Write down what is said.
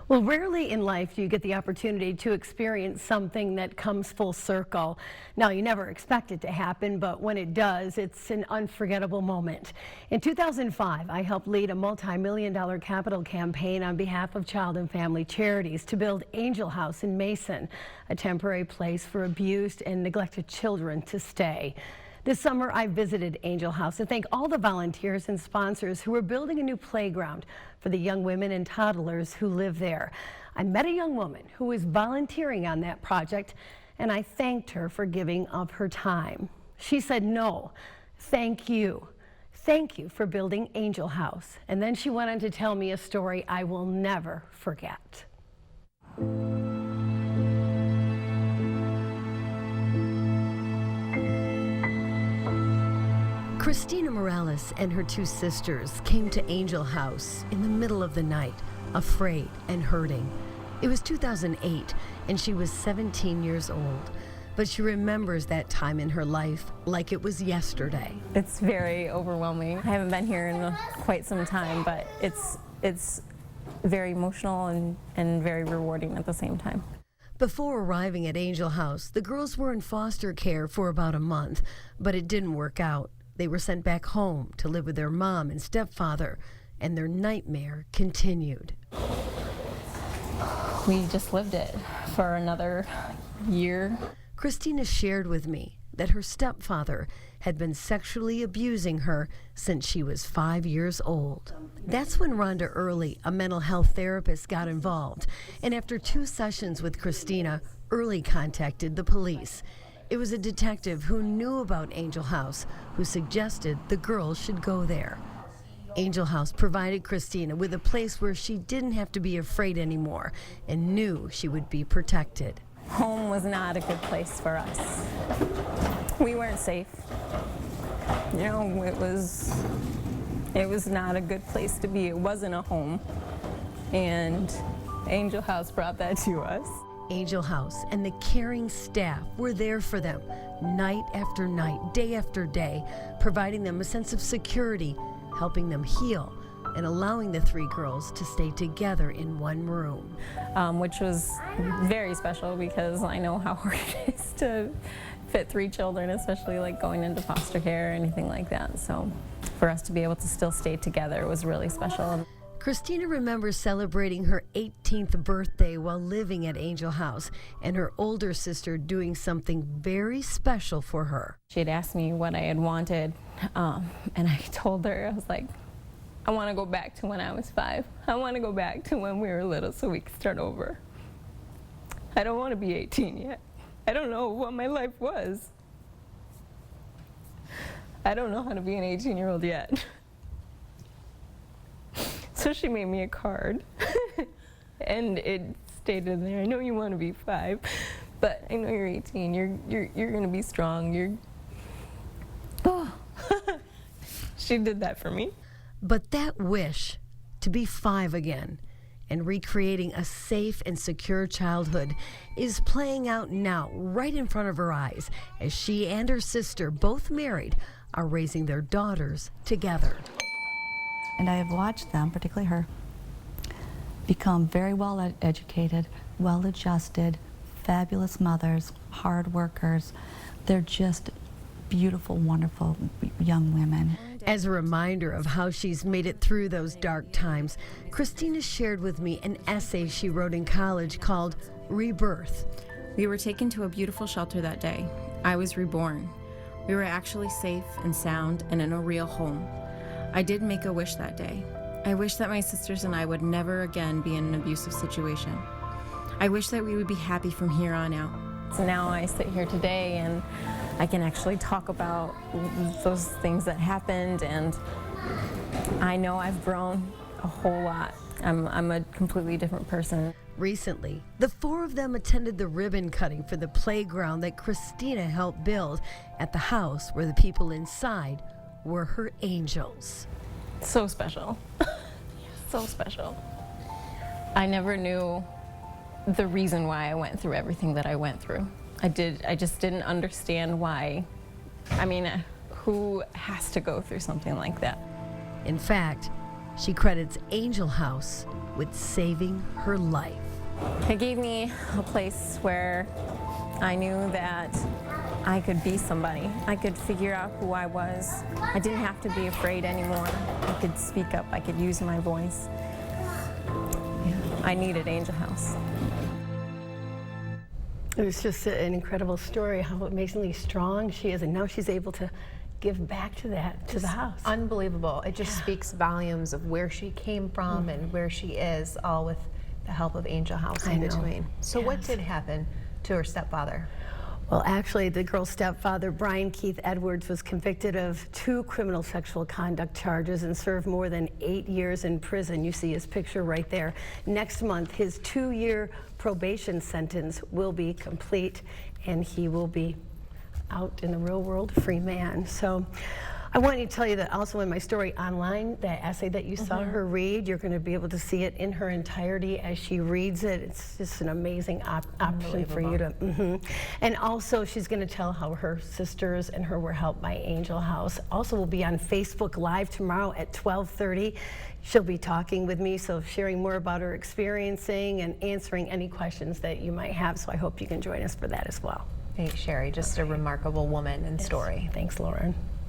Well, rarely in life do you get the opportunity to experience something that comes full circle. Now, you never expect it to happen, but when it does, it's an unforgettable moment. In 2005, I helped lead a multi-million-dollar capital campaign on behalf of child and family charities to build Angel House in Mason, a temporary place for abused and neglected children to stay. This summer, I visited Angel House to thank all the volunteers and sponsors who are building a new playground for the young women and toddlers who live there. I met a young woman who was volunteering on that project, and I thanked her for giving of her time. She said, "No, thank you. Thank you for building Angel House." And then she went on to tell me a story I will never forget. Christina Morales and her two sisters came to Angel House in the middle of the night, afraid and hurting. It was 2008, and she was 17 years old, but she remembers that time in her life like it was yesterday. It's very overwhelming. I haven't been here in quite some time, but it's very emotional and very rewarding at the same time. Before arriving at Angel House, the girls were in foster care for about a month, but it didn't work out. They were sent back home to live with their mom and stepfather, and their nightmare continued. We just lived it for another year. Christina shared with me that her stepfather had been sexually abusing her since she was 5 years old. That's when Rhonda Early, a mental health therapist, got involved, and after 2 sessions with Christina, Early contacted the police. It was a detective who knew about Angel House who suggested the girls should go there. Angel House provided Christina with a place where she didn't have to be afraid anymore and knew she would be protected. Home was not a good place for us. We weren't safe. You know, it was not a good place to be. It wasn't a home. And Angel House brought that to us. Angel House and the caring staff were there for them night after night, day after day, providing them a sense of security, helping them heal, and allowing the 3 girls to stay together in one room. Which was very special because I know how hard it is to fit 3 children, especially like going into foster care or anything like that. So for us to be able to still stay together was really special. Christina remembers celebrating her 18th birthday while living at Angel House, and her older sister doing something very special for her. She had asked me what I had wanted, and I told her, I was like, I want to go back to when I was 5. I want to go back to when we were little so we could start over. I don't want to be 18 yet. I don't know what my life was. I don't know how to be an 18-year-old yet. So she made me a card, and it stated in there, I know you want to be 5, but I know you're 18. You're going to be strong. Oh. She did that for me. But that wish to be 5 again and recreating a safe and secure childhood is playing out now right in front of her eyes as she and her sister, both married, are raising their daughters together. And I have watched them, particularly her, become very well educated, well adjusted, fabulous mothers, hard workers. They're just beautiful, wonderful young women. As a reminder of how she's made it through those dark times, Christina shared with me an essay she wrote in college called Rebirth. We were taken to a beautiful shelter that day. I was reborn. We were actually safe and sound and in a real home. I did make a wish that day. I wish that my sisters and I would never again be in an abusive situation. I wish that we would be happy from here on out. So now I sit here today and I can actually talk about those things that happened, and I know I've grown a whole lot. I'm a completely different person. Recently, the 4 of them attended the ribbon cutting for the playground that Christina helped build at the house where the people inside were her angels. So special. So special. I never knew the reason why I went through everything that I went through. I just didn't understand why. I mean, who has to go through something like that? In fact, she credits Angel House with saving her life. It gave me a place where I knew that I could be somebody. I could figure out who I was. I didn't have to be afraid anymore. I could speak up. I could use my voice. Yeah, I needed Angel House. It was just an incredible story, how amazingly strong she is, and now she's able to give back to that, to the house. Unbelievable. It just speaks volumes of where she came from and where she is, all with the help of Angel House in between. So what did happen to her stepfather? Well, actually, the girl's stepfather, Brian Keith Edwards, was convicted of 2 criminal sexual conduct charges and served more than 8 years in prison. You see his picture right there. Next month, his 2-year probation sentence will be complete, and he will be out in the real world, a free man. So I want to tell you that also in my story online, that essay that you saw her read, you're going to be able to see it in her entirety as she reads it. It's just an amazing option for you to. And also she's going to tell how her sisters and her were helped by Angel House. Also will be on Facebook Live tomorrow at 12:30. She'll be talking with me, so sharing more about her experiencing and answering any questions that you might have. So I hope you can join us for that as well. Thanks, Sherry. Just a remarkable woman and story. Thanks, Lauren.